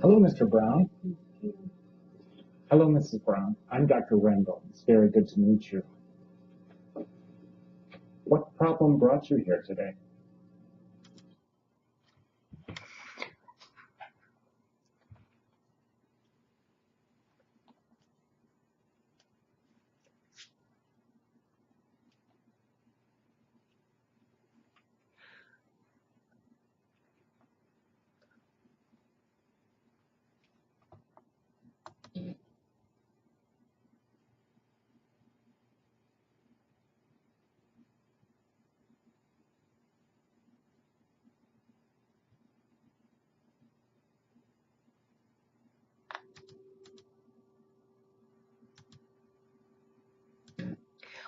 Hello, Mr. Brown. Hello, Mrs. Brown. I'm Dr. Rendell. It's very good to meet you. What problem brought you here today?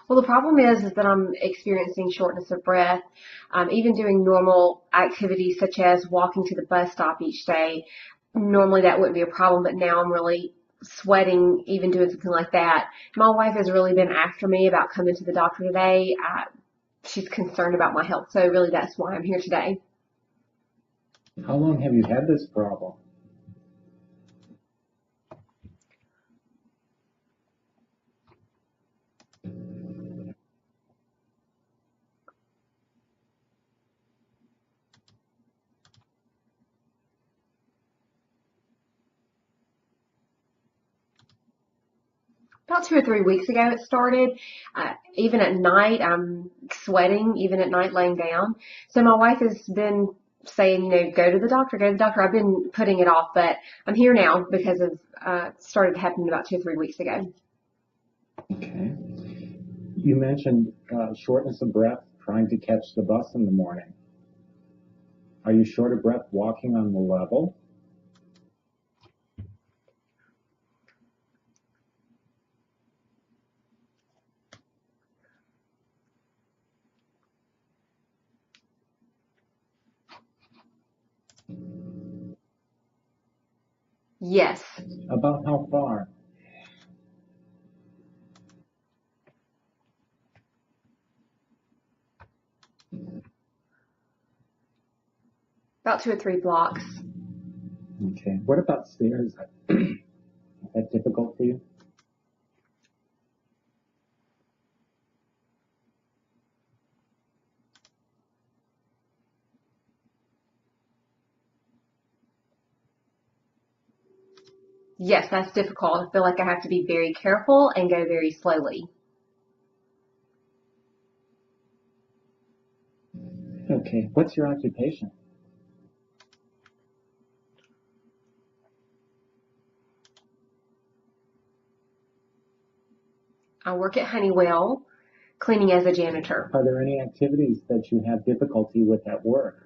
Well, the problem is that I'm experiencing shortness of breath. Even doing normal activities such as walking to the bus stop each day, normally that wouldn't be a problem, but now I'm really sweating even doing something like that. My wife has really been after me about coming to the doctor today. She's concerned about my health, so really that's why I'm here today. How long have you had this problem? About 2 or 3 weeks ago it started. Even at night, I'm sweating, even at night laying down. So my wife has been saying, go to the doctor, go to the doctor. I've been putting it off, but I'm here now because of started happening about 2 or 3 weeks ago. Okay. You mentioned shortness of breath trying to catch the bus in the morning. Are you short of breath walking on the level? Yes. About how far? About 2 or 3 blocks. Okay. What about stairs? Is that difficult for you? Yes, that's difficult. I feel like I have to be very careful and go very slowly. Okay. What's your occupation? I work at Honeywell, cleaning as a janitor. Are there any activities that you have difficulty with at work?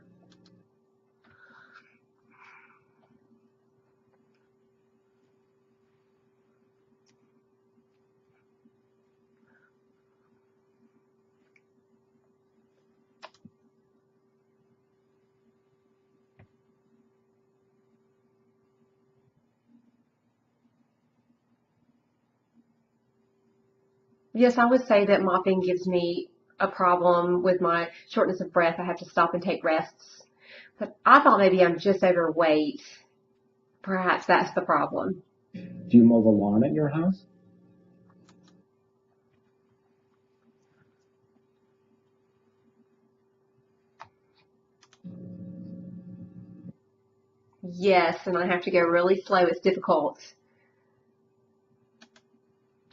Yes, I would say that mopping gives me a problem with my shortness of breath. I have to stop and take rests. But I thought maybe I'm just overweight. Perhaps that's the problem. Do you mow the lawn at your house? Yes, and I have to go really slow. It's difficult.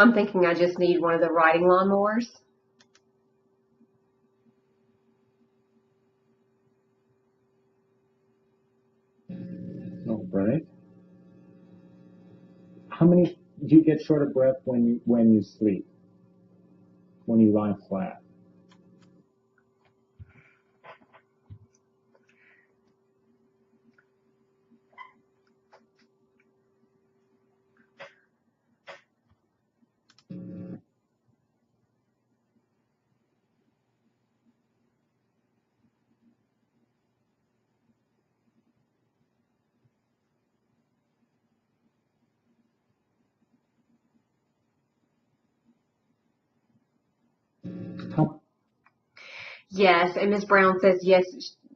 I'm thinking I just need one of the riding lawnmowers. All right. How many do you get short of breath when you sleep? When you lie flat? How, Yes, and Miss Brown says yes,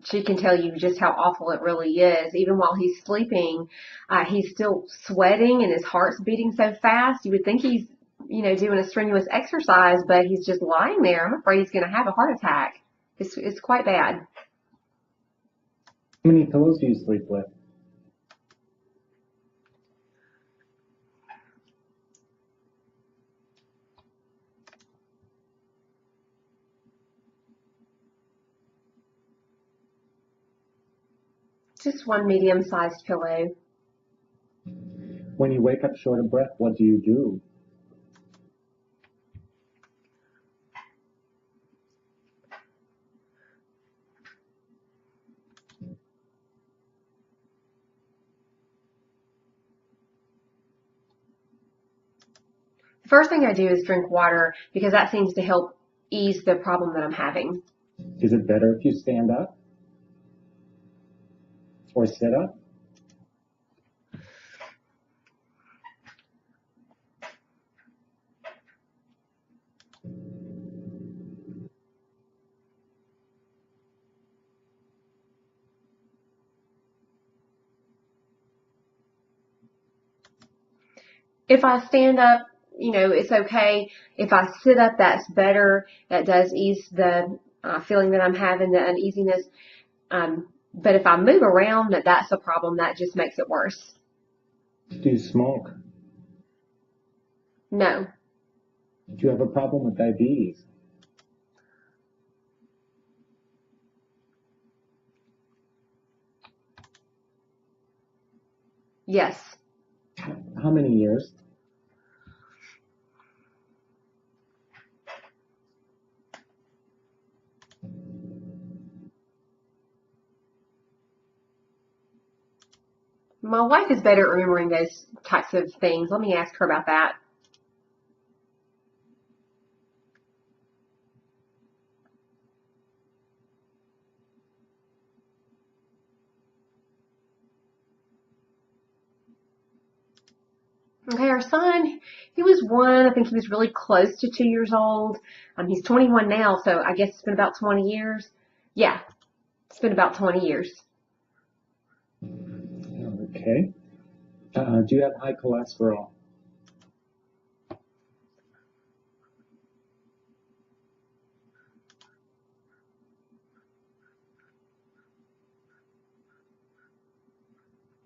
she can tell you just how awful it really is. Even while he's sleeping, he's still sweating and his heart's beating so fast. You would think he's, doing a strenuous exercise, but he's just lying there. I'm afraid he's going to have a heart attack. It's quite bad. How many pillows do you sleep with? Just one medium-sized pillow. When you wake up short of breath, what do you do? The first thing I do is drink water because that seems to help ease the problem that I'm having. Is it better if you stand up or sit up? If I stand up, it's okay. If I sit up, that's better. That does ease the feeling that I'm having, the uneasiness. But if I move around, that's a problem. That just makes it worse. Do you smoke? No. Do you have a problem with diabetes? Yes. How many years? My wife is better at remembering those types of things. Let me ask her about that. Okay, our son, he was one. I think he was really close to 2 years old. He's 21 now, so I guess it's been about 20 years. Yeah, it's been about 20 years. Okay. Do you have high cholesterol?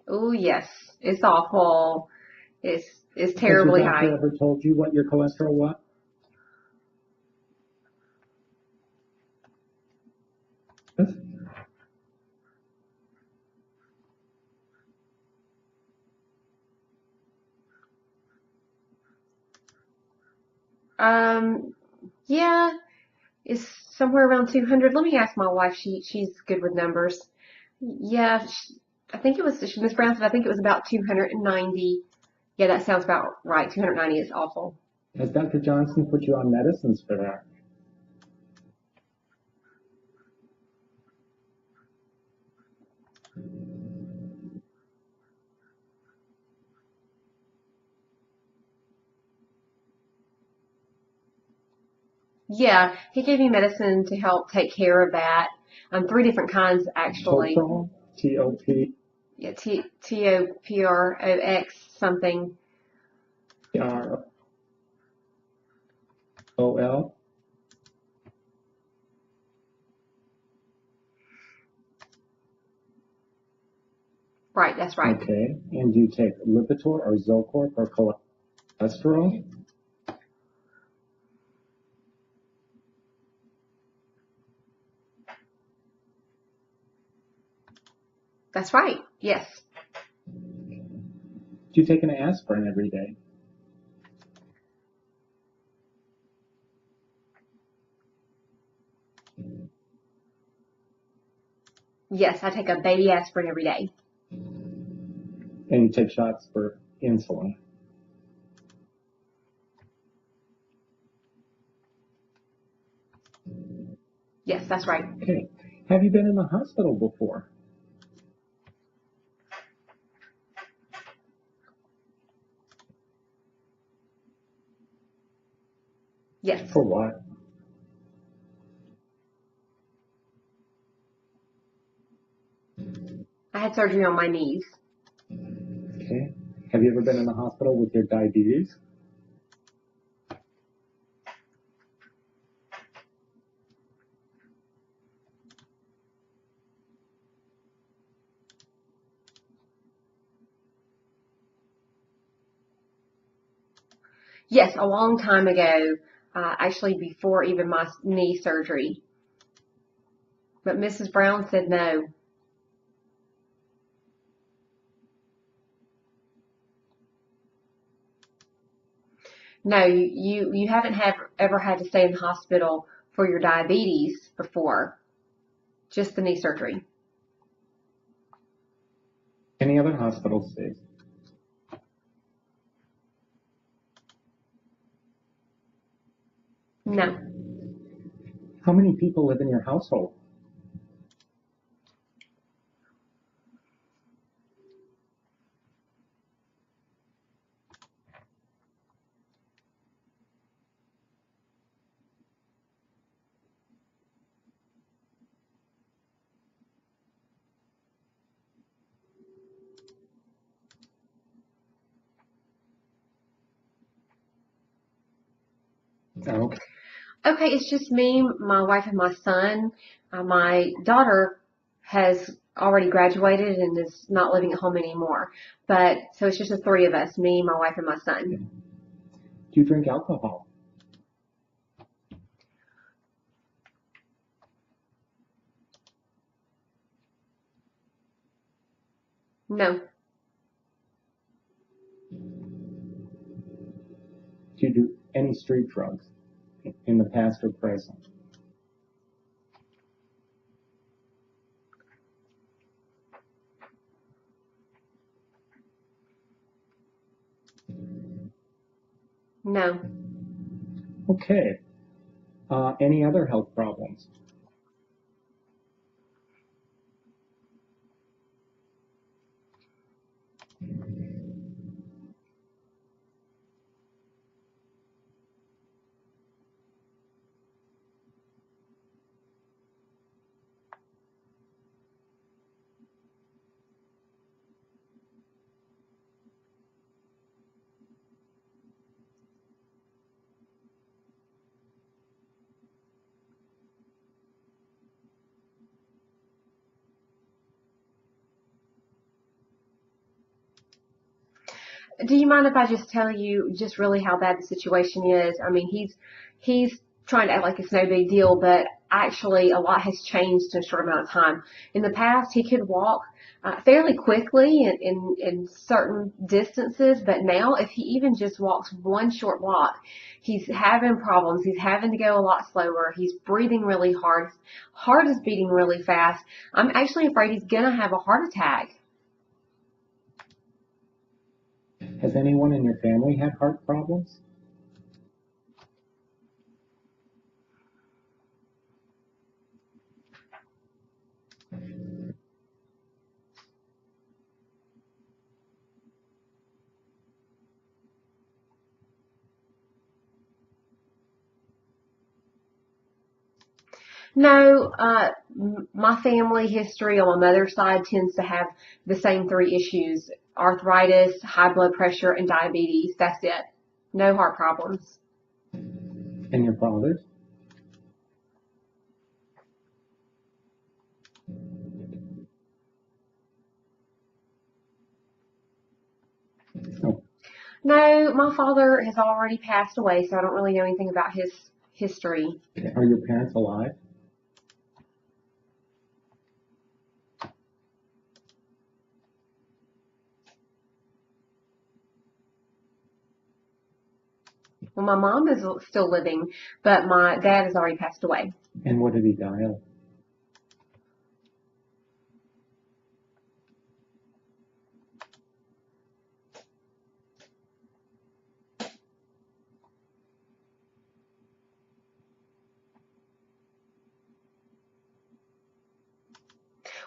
Oh, yes, it's awful. It's Has your terribly doctor high. ever told you what your cholesterol was? Um, yeah, it's somewhere around 200. Let me ask my wife. She's good with numbers. Yeah, I think it was Miss Brown said I think it was about 290. Yeah, that sounds about right. 290 is awful. Has Dr. Johnson put you on medicines for that? Yeah, he gave me medicine to help take care of that. 3 different kinds actually. Toprol? T-O-P? Yeah, Toprox something. R-O-L? Right, that's right. Okay. And do you take Lipitor or Zocor for cholesterol? That's right. Yes. Do you take an aspirin every day? Yes, I take a baby aspirin every day. And you take shots for insulin? Yes, that's right. Okay. Have you been in the hospital before? Yes. For what? had surgery on my knees. Okay. Have you ever been in the hospital with your diabetes? Yes, a long time ago, actually before even my knee surgery. But Mrs. Brown said no. No, you haven't ever had to stay in the hospital for your diabetes before, just the knee surgery. Any other hospital stays? No. How many people live in your household? Okay. Okay, it's just me, my wife, and my son. My daughter has already graduated and is not living at home anymore. But so it's just the three of us, me, my wife, and my son. Do you drink alcohol? No, Do you do any street drugs in the past or present? no, Okay. Any other health problems? Do you mind if I just tell you just really how bad the situation is? I mean, he's trying to act like it's no big deal, but actually a lot has changed in a short amount of time. In the past, he could walk fairly quickly in certain distances, but now if he even just walks one short walk, he's having problems. He's having to go a lot slower. He's breathing really hard. His heart is beating really fast. I'm actually afraid he's gonna have a heart attack. Has anyone in your family had heart problems? No, my family history on my mother's side tends to have the same three issues: arthritis, high blood pressure, and diabetes. That's it. No heart problems. And your father's? Oh, No, my father has already passed away, so I don't really know anything about his history. okay. Are your parents alive? Well, my mom is still living, but my dad has already passed away. And what did he die of?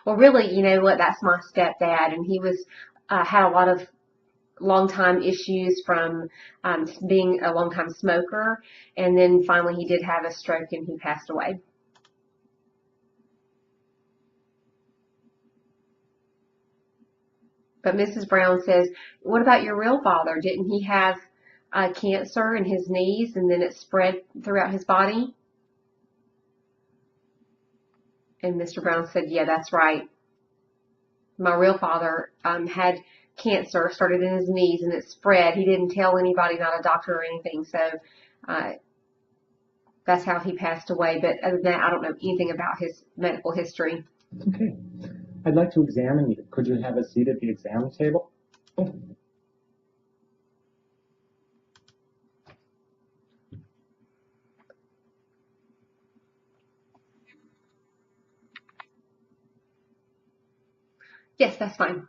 Well, really, you know what? That's my stepdad, and he was had a lot of long time issues from being a long time smoker, and then finally he did have a stroke and he passed away. But Mrs. Brown says, what about your real father? Didn't he have cancer in his knees and then it spread throughout his body? And Mr. Brown said, yeah, that's right. My real father had cancer, started in his knees, and it spread. He didn't tell anybody, not a doctor or anything. So that's how he passed away. But other than that, I don't know anything about his medical history. Okay. I'd like to examine you. Could you have a seat at the exam table? Yes, that's fine.